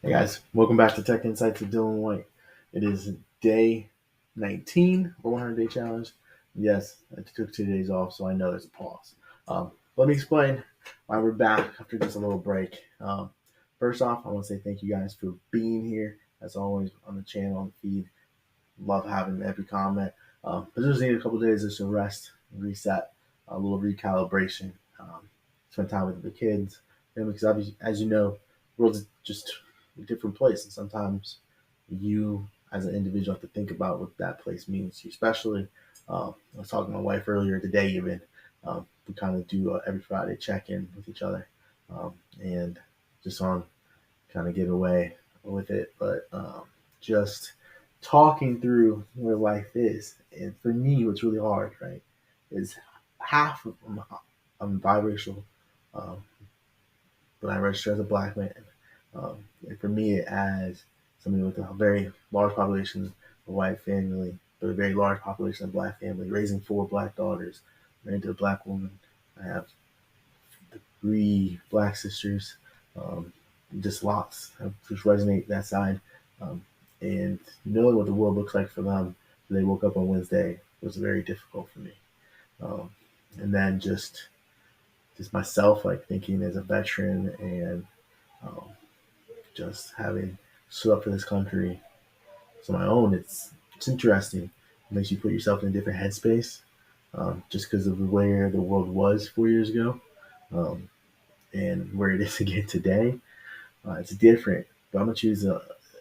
Hey guys, welcome back to Tech Insights with Dylan White. It is day 19 for 100 Day Challenge. Yes, I took 2 days off, so I know there's a pause. Let me explain why we're back after just a little break. First off, I want to say thank you guys for being here, as always, on the channel, on the feed. Love having every comment. But just need a couple days just to rest, reset, a little recalibration, spend time with the kids. And because as you know, the world's just a different place, and sometimes you, as an individual, have to think about what that place means to you. Especially, I was talking to my wife earlier today. Even we kind of do every Friday check in with each other, and just on kind of get away with it, but just talking through where life is. And for me, what's really hard, right, is half of I'm biracial, um, but I register as a black man. And for me, as somebody with a very large population of white family, but a very large population of black family, raising four black daughters, married to a black woman, I have three black sisters. Um, just lots of just resonate that side. Um, and knowing what the world looks like for them, they woke up on Wednesday was very difficult for me. Um, and then just myself, like thinking as a veteran and um, just having stood up for this country on my own, it's interesting. It makes you put yourself in a different headspace, just because of where the world was 4 years ago, um, and where it is again today. It's different, but I'm gonna choose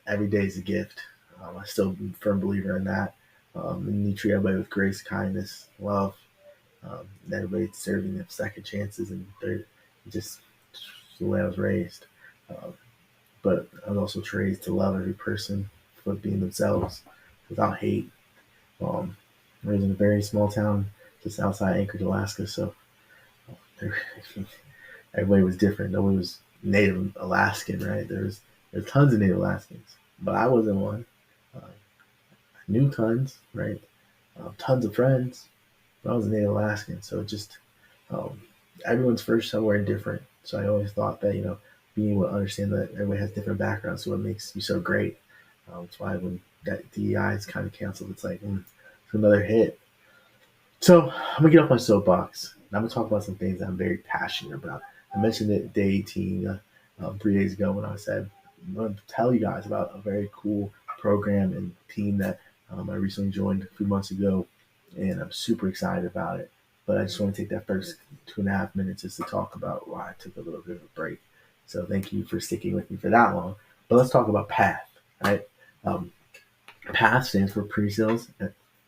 every day is a gift. I still am a firm believer in that. And you treat everybody with grace, kindness, love. And everybody deserving of second chances and third. Just the way I was raised. Um, but I was also raised to love every person for being themselves, without hate. Um, raised in a very small town just outside Anchorage, Alaska. So everybody was different. Nobody was Native Alaskan, right? There's tons of Native Alaskans, but I wasn't one. I knew tons, right? Tons of friends, but I was a Native Alaskan, so it just um, everyone's first somewhere different. So I always thought that being able to understand that everybody has different backgrounds, so what makes you so great. That's why when that DEI is kind of canceled, it's like it's another hit. So I'm gonna get off my soapbox. And I'm gonna talk about some things that I'm very passionate about. I mentioned it day 18, 3 days ago, when I said I'm going to tell you guys about a very cool program and team that I recently joined a few months ago, and I'm super excited about it. But I just want to take that first 2.5 minutes just to talk about why I took a little bit of a break. So thank you for sticking with me for that long. But let's talk about PATH, right? Um, PATH stands for Pre-Sales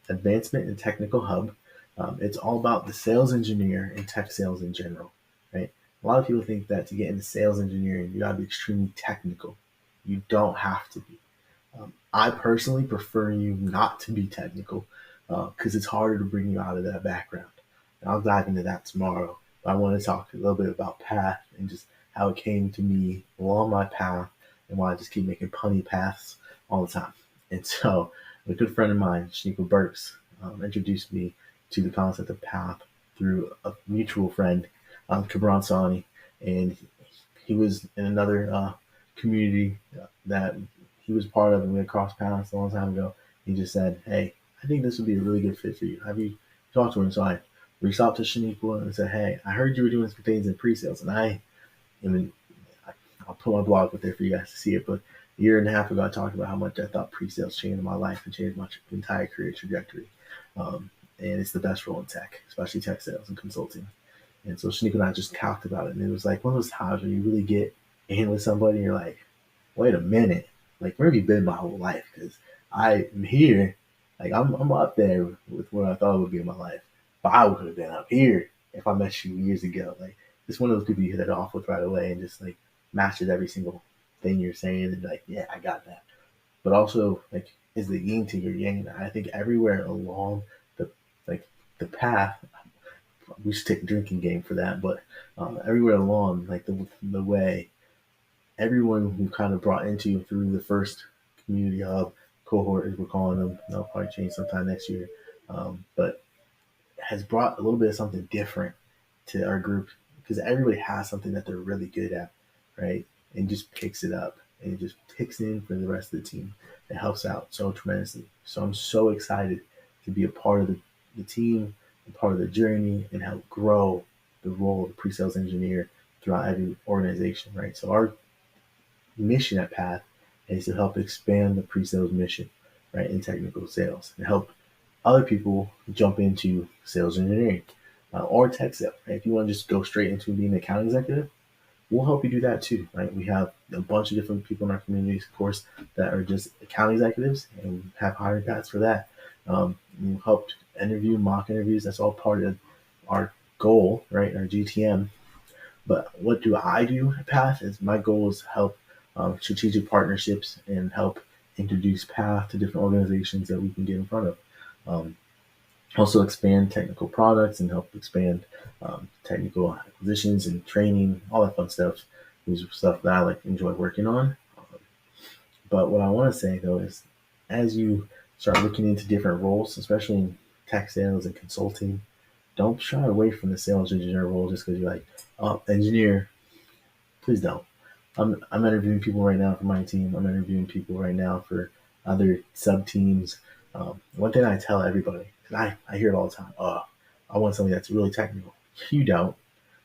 Advancement and Technical Hub. It's all about the sales engineer and tech sales in general, right? A lot of people think that to get into sales engineering, you gotta be extremely technical. You don't have to be. I personally prefer you not to be technical because it's harder to bring you out of that background. And I'll dive into that tomorrow. But I want to talk a little bit about PATH and just how it came to me along my path and why I just keep making punny paths all the time. And so, a good friend of mine, Shanikqua Burks, introduced me to the concept of PATH through a mutual friend, Kabran Sani, and he was in another community that he was part of, and we had crossed paths a long time ago. He just said, "Hey, I think this would be a really good fit for you. Have you talked to him?" So I reached out to Shanikqua and said, "Hey, I heard you were doing some things in pre-sales, and I mean, I'll put my blog up there for you guys to see it. But a year and a half ago, I talked about how much I thought pre-sales changed my life and changed my entire career trajectory. And it's the best role in tech, especially tech sales and consulting. And so Shanika and I just talked about it, and it was like one of those times where you really get in with somebody, and you're like, wait a minute, like where have you been my whole life? Because I am here, like I'm up there with what I thought it would be in my life, but I would have been up here if I met you years ago. Like it's one of those people you hit it off with right away, and just like matches every single thing you're saying, and like, yeah, I got that. But also like is the yin to your yang. I think everywhere along the like the path, we should take a drinking game for that. But everywhere along like the way, everyone who kind of brought into through the first community hub cohort, as we're calling them, they'll probably change sometime next year, but has brought a little bit of something different to our group because everybody has something that they're really good at, right? And just picks it up. and it just kicks in for the rest of the team. It helps out so tremendously. So I'm so excited to be a part of the team, a part of the journey, and help grow the role of the pre-sales engineer throughout every organization, right? So our mission at Path is to help expand the pre-sales mission, right, in technical sales and help other people jump into sales engineering or tech sales. Right? If you want to just go straight into being an account executive, we'll help you do that too, right? We have a bunch of different people in our communities, of course, that are just account executives and have hiring paths for that. We'll help interview, mock interviews. That's all part of our goal, right? Our GTM. But what do I do at Path? Is my goal is help strategic partnerships and help introduce Path to different organizations that we can get in front of. Um, Also expand technical products and help expand technical acquisitions and training, all that fun stuff. These are stuff that I like enjoy working on. But what I want to say though is, as you start looking into different roles, especially in tech sales and consulting, don't shy away from the sales engineer role just because you're like, oh, engineer. Please don't. I'm interviewing people right now for my team. I'm interviewing people right now for other sub teams. One thing I tell everybody, because I hear it all the time, I want something that's really technical. You don't.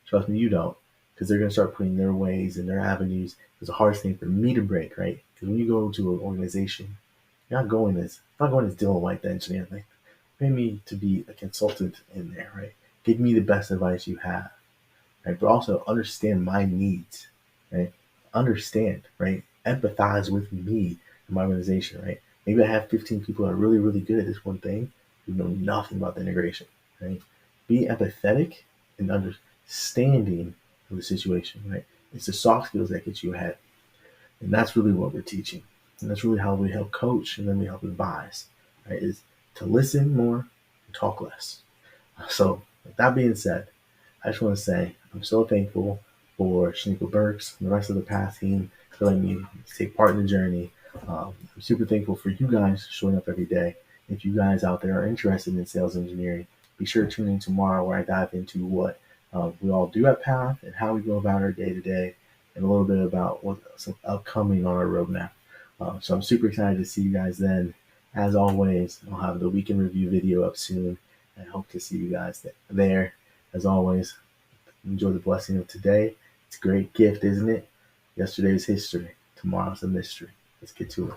Trust me, you don't. Because they're going to start putting their ways and their avenues. It's the hardest thing for me to break, right? Because when you go to an organization, you're not going as Dylan White, the engineer. Like, pay me to be a consultant in there, right? Give me the best advice you have, right? But also understand my needs, right? Understand, right? Empathize with me and my organization, right? Maybe I have 15 people that are really, really good at this one thing who know nothing about the integration, right? Be empathetic and understanding of the situation, right? It's the soft skills that get you ahead. And that's really what we're teaching. And that's really how we help coach and then we help advise, right? Is to listen more and talk less. So with that being said, I just want to say I'm so thankful for Shanikqua Burks and the rest of the P.A.T.H team for letting me take part in the journey. I'm super thankful for you guys showing up every day. If you guys out there are interested in sales engineering, be sure to tune in tomorrow where I dive into what we all do at P.A.T.H and how we go about our day to day and a little bit about what's upcoming on our roadmap. So I'm super excited to see you guys then. As always, I'll have the weekend review video up soon. I hope to see you guys there. As always, enjoy the blessing of today. It's a great gift, isn't it? Yesterday's history. Tomorrow's a mystery. Let's get to it.